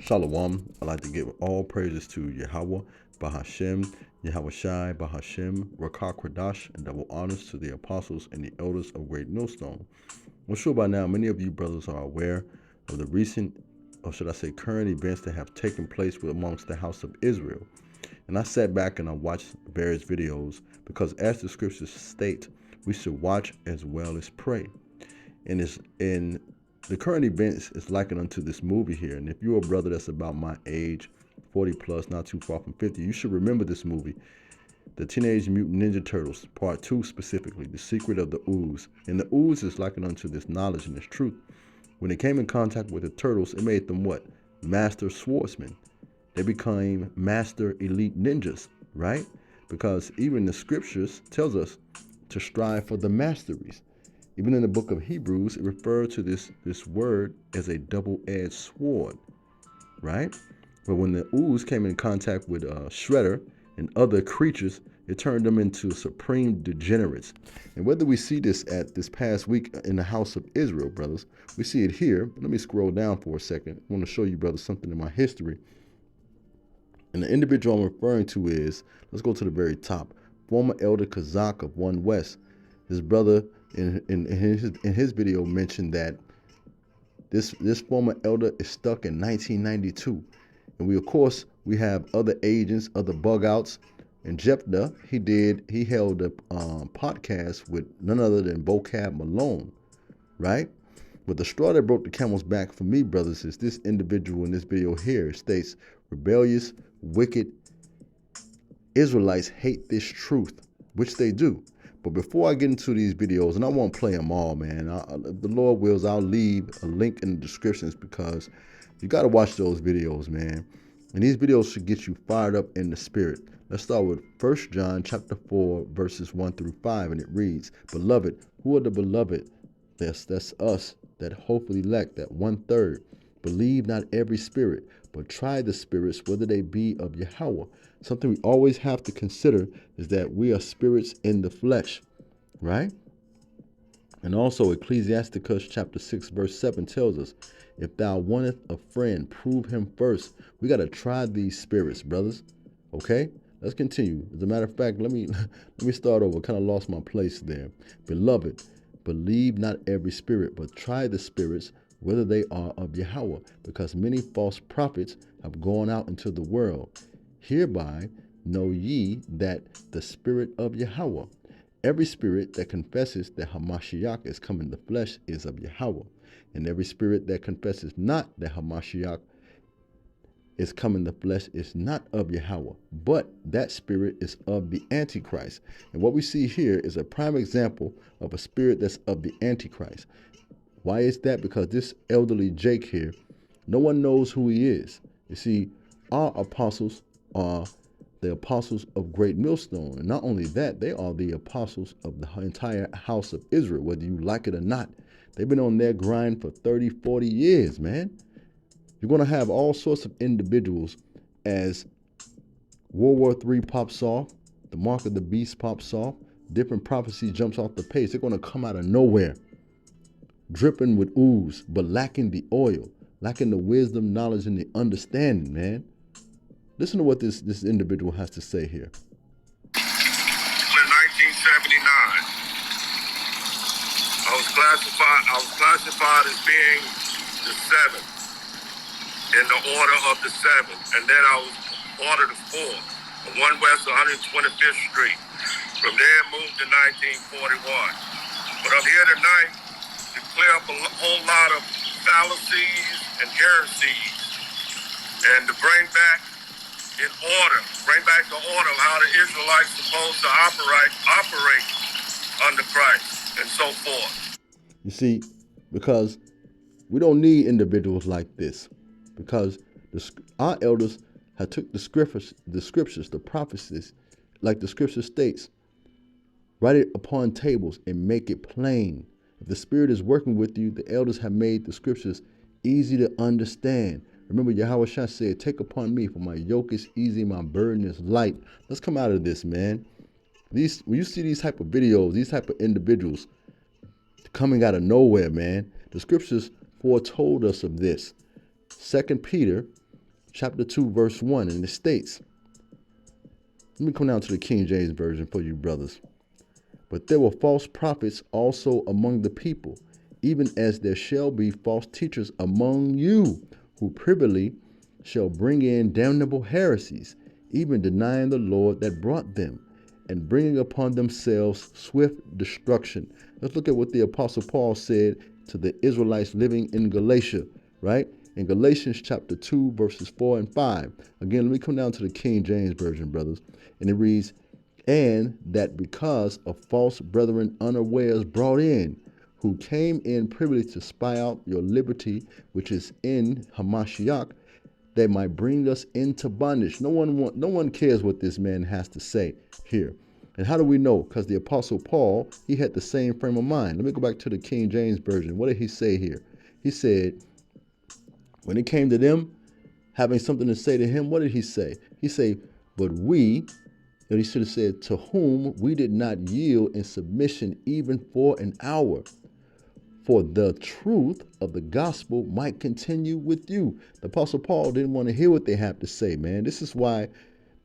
Shalom. I'd like to give all praises to Yahweh, Bahashem, Yahweh Shai, Bahashem, Rakah Kradash, and double honors to the apostles and the elders of Great Millstone. I'm sure by now many of you brothers are aware of the recent, or should I say current events that have taken place amongst the house of Israel. And I sat back and I watched various videos because as the scriptures state, we should watch as well as pray. And the current events is likened unto this movie here. And if you're a brother that's about my age, 40 plus, not too far from 50, you should remember this movie. The Teenage Mutant Ninja Turtles, Part 2 specifically, The Secret of the Ooze. And the Ooze is likened unto this knowledge and this truth. When they came in contact with the turtles, it made them what? Master swordsmen. They became master elite ninjas, right? Because even the scriptures tells us to strive for the masteries. Even in the book of Hebrews, it referred to this word as a double-edged sword, right? But when the Ooze came in contact with Shredder and other creatures, it turned them into supreme degenerates. And whether we see this at this past week in the house of Israel, brothers, we see it here. Let me scroll down for a second. I want to show you, brothers, something in my history. And the individual I'm referring to is, let's go to the very top, former elder Chaazaq of One West. His brother in his video mentioned that this former elder is stuck in 1992. And we have other agents, other bug outs. And Yephtah, he held a podcast with none other than Vocab Malone, right? But the straw that broke the camel's back for me, brothers, is this individual in this video here. It states, rebellious, wicked Israelites hate this truth, which they do. But before I get into these videos, and I won't play them all, man. If the Lord wills, I'll leave a link in the descriptions because you got to watch those videos, man. And these videos should get you fired up in the spirit. Let's start with 1 John chapter 4, verses 1 through 5, and it reads, Beloved, who are the beloved? That's us, that hopefully elect, that 1/3. Believe not every spirit, but try the spirits, whether they be of Yahweh. Something we always have to consider is that we are spirits in the flesh, right? And also Ecclesiasticus chapter 6, verse 7 tells us, if thou wantest a friend, prove him first. We got to try these spirits, brothers. Okay? Let's continue. As a matter of fact, let me start over. Kind of lost my place there. Beloved, believe not every spirit, but try the spirits, whether they are of Yahweh, because many false prophets have gone out into the world. Hereby know ye that the spirit of Yahweh, every spirit that confesses that Hamashiach is come in the flesh is of Yahweh, and every spirit that confesses not that Hamashiach is come in the flesh is not of Yahweh, but that spirit is of the Antichrist. And what we see here is a prime example of a spirit that's of the Antichrist. Why is that? Because this elderly Jake here, no one knows who he is. You see, our apostles are the apostles of Great Millstone. And not only that, they are the apostles of the entire house of Israel, whether you like it or not. They've been on their grind for 30, 40 years, man. You're going to have all sorts of individuals as World War III pops off, the mark of the beast pops off, different prophecy jumps off the page. They're going to come out of nowhere, dripping with ooze, but lacking the oil, lacking the wisdom, knowledge, and the understanding, man. Listen to what this individual has to say here. In 1979, I was classified as being the seventh in the order of the seven, and then I was ordered the fourth on 1 West 125th Street. From there, moved to 1941. But I'm here tonight to clear up a whole lot of fallacies and heresies, and to bring back the order of how the Israelites supposed to operate under Christ, and so forth. You see, because we don't need individuals like this, because our elders have took the scriptures, the prophecies, like the scripture states, write it upon tables and make it plain. If the Spirit is working with you, the elders have made the scriptures easy to understand. Remember, Yahweh Shah said, take upon me, for my yoke is easy, my burden is light. Let's come out of this, man. When you see these type of videos, these type of individuals coming out of nowhere, man, the scriptures foretold us of this. 2 Peter chapter 2, verse 1, and it states, let me come down to the King James Version for you brothers. But there were false prophets also among the people, even as there shall be false teachers among you, who privily shall bring in damnable heresies, even denying the Lord that brought them, and bringing upon themselves swift destruction. Let's look at what the Apostle Paul said to the Israelites living in Galatia, right? In Galatians chapter 2, verses 4 and 5. Again, let me come down to the King James Version, brothers. And it reads, and that because of false brethren unawares brought in, who came in privily to spy out your liberty, which is in Hamashiach, they might bring us into bondage. No one cares what this man has to say here. And how do we know? Because the Apostle Paul, he had the same frame of mind. Let me go back to the King James Version. What did he say here? He said, when it came to them having something to say to him, what did he say? He said, but we, and he should have said, to whom we did not yield in submission even for an hour, for the truth of the gospel might continue with you. The Apostle Paul didn't want to hear what they have to say, man. This is why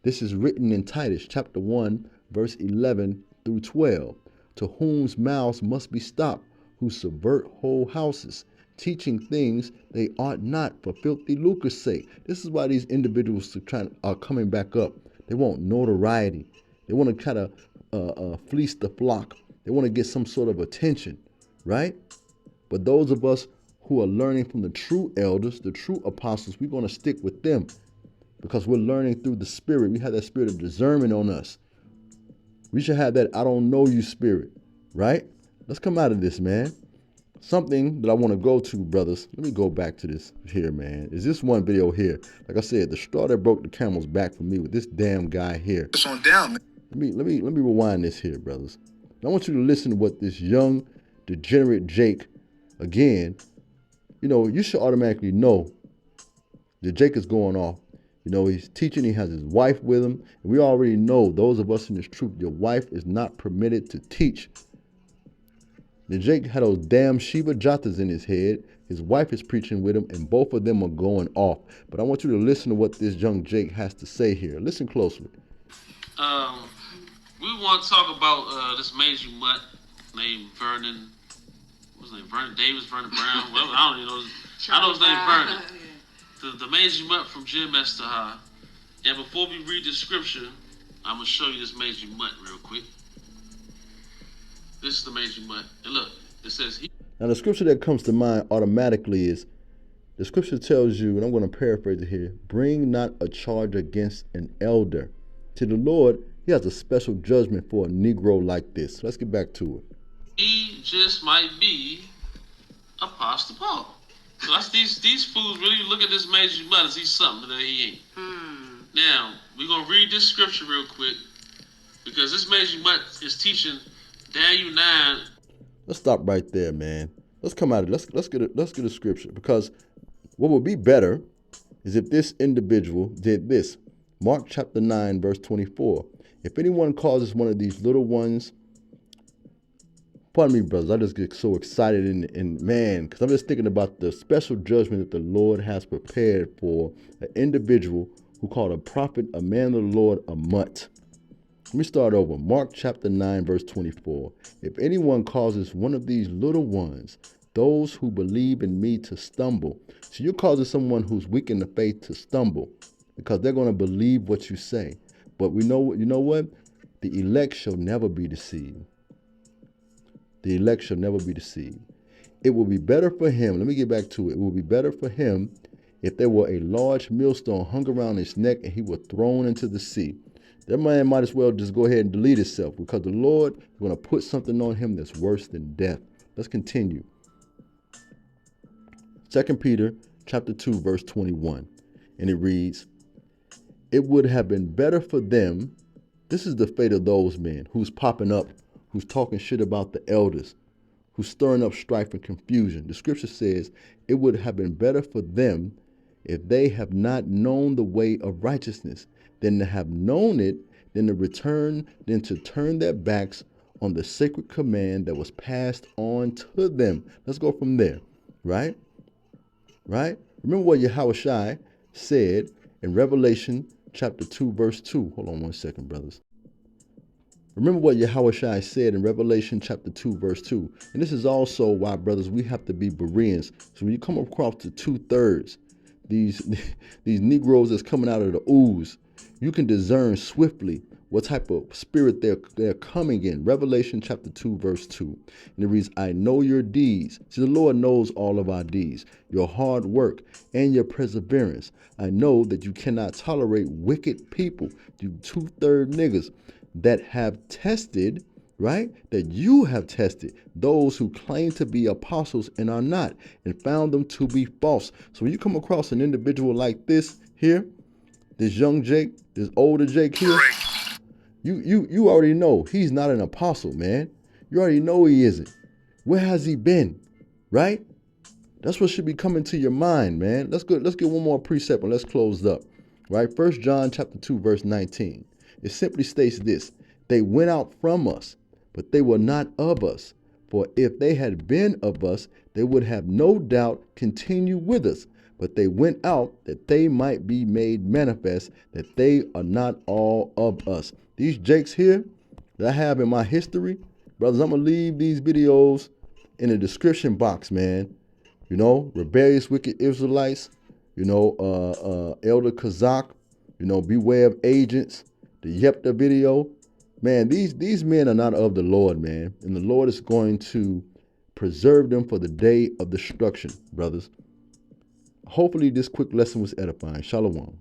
this is written in Titus chapter 1, verse 11 through 12. To whom's mouths must be stopped, who subvert whole houses, teaching things they ought not for filthy lucre's sake. This is why these individuals are coming back up. They want notoriety. They want to try to fleece the flock. They want to get some sort of attention, right? But those of us who are learning from the true elders, the true apostles, we're going to stick with them because we're learning through the Spirit. We have that spirit of discernment on us. We should have that I don't know you spirit, right? Let's come out of this, man. Something that I want to go to, brothers. Let me go back to this here, man. Is this one video here? Like I said, the straw that broke the camel's back for me with this damn guy here. It's on down, man. Let me rewind this here, brothers. I want you to listen to what this young, degenerate Jake, again, you know, you should automatically know that Jake is going off. You know, he's teaching, he has his wife with him. And we already know, those of us in this truth, your wife is not permitted to teach. The Jake had those damn Shiva Jatas in his head. His wife is preaching with him, and both of them are going off. But I want you to listen to what this young Jake has to say here. Listen closely. We want to talk about this major mutt named Vernon. What's his name? Vernon Davis, Vernon Brown. Well, I don't even know. I know his name Vernon. The major mutt from Jim Estahar. And before we read the scripture, I'm gonna show you this major mutt real quick. This is the major mutt. And look, it says he. Now the scripture that comes to mind automatically is, the scripture tells you, and I'm going to paraphrase it here, bring not a charge against an elder. To the Lord, he has a special judgment for a Negro like this. So let's get back to it. He just might be Apostle Paul. So that's these fools really look at this major mutt as he's something that he ain't. Now, we're going to read this scripture real quick, because this major mutt is teaching Daniel 9. Let's stop right there, man. Let's come out of it. Let's get a scripture, because what would be better is if this individual did this. Mark chapter 9, verse 24. If anyone causes one of these little ones, pardon me, brothers, I just get so excited and man, because I'm just thinking about the special judgment that the Lord has prepared for an individual who called a prophet, a man of the Lord, a mutt. Let me start over. Mark chapter 9, verse 24. If anyone causes one of these little ones, those who believe in me, to stumble. So you're causing someone who's weak in the faith to stumble, because they're going to believe what you say. But you know what? The elect shall never be deceived. The elect shall never be deceived. It will be better for him. Let me get back to it. It will be better for him if there were a large millstone hung around his neck and he were thrown into the sea. That man might as well just go ahead and delete himself, because the Lord is going to put something on him that's worse than death. Let's continue. 2 Peter chapter 2, verse 21. And it reads, it would have been better for them. This is the fate of those men who's popping up, who's talking shit about the elders, who's stirring up strife and confusion. The scripture says it would have been better for them if they have not known the way of righteousness, than to have known it, than to turn their backs on the sacred command that was passed on to them. Let's go from there, right? Remember what Yahushua said in Revelation chapter 2, verse 2. Hold on one second, brothers. Remember what Yahushua said in Revelation chapter 2, verse 2. And this is also why, brothers, we have to be Bereans. So when you come across the 2/3, these Negroes that's coming out of the Ooze, you can discern swiftly what type of spirit they're coming in. Revelation chapter 2, verse 2. And it reads, I know your deeds. See, the Lord knows all of our deeds, your hard work and your perseverance. I know that you cannot tolerate wicked people, you 2/3 niggas that have tested, right? That you have tested those who claim to be apostles and are not, and found them to be false. So when you come across an individual like this here, this young Jake, this older Jake here, you already know he's not an apostle, man. You already know he isn't. Where has he been? Right? That's what should be coming to your mind, man. Let's get one more precept and let's close up. Right? 1 John chapter 2, verse 19. It simply states this: they went out from us, but they were not of us. For if they had been of us, they would have no doubt continued with us. But they went out that they might be made manifest that they are not all of us. These Jakes here that I have in my history, brothers, I'm going to leave these videos in the description box, man. You know, rebellious, wicked Israelites, you know, Elder Chaazaq, you know, beware of agents, the Yephtah video. Man, these men are not of the Lord, man. And the Lord is going to preserve them for the day of destruction, brothers. Hopefully this quick lesson was edifying. Shalom.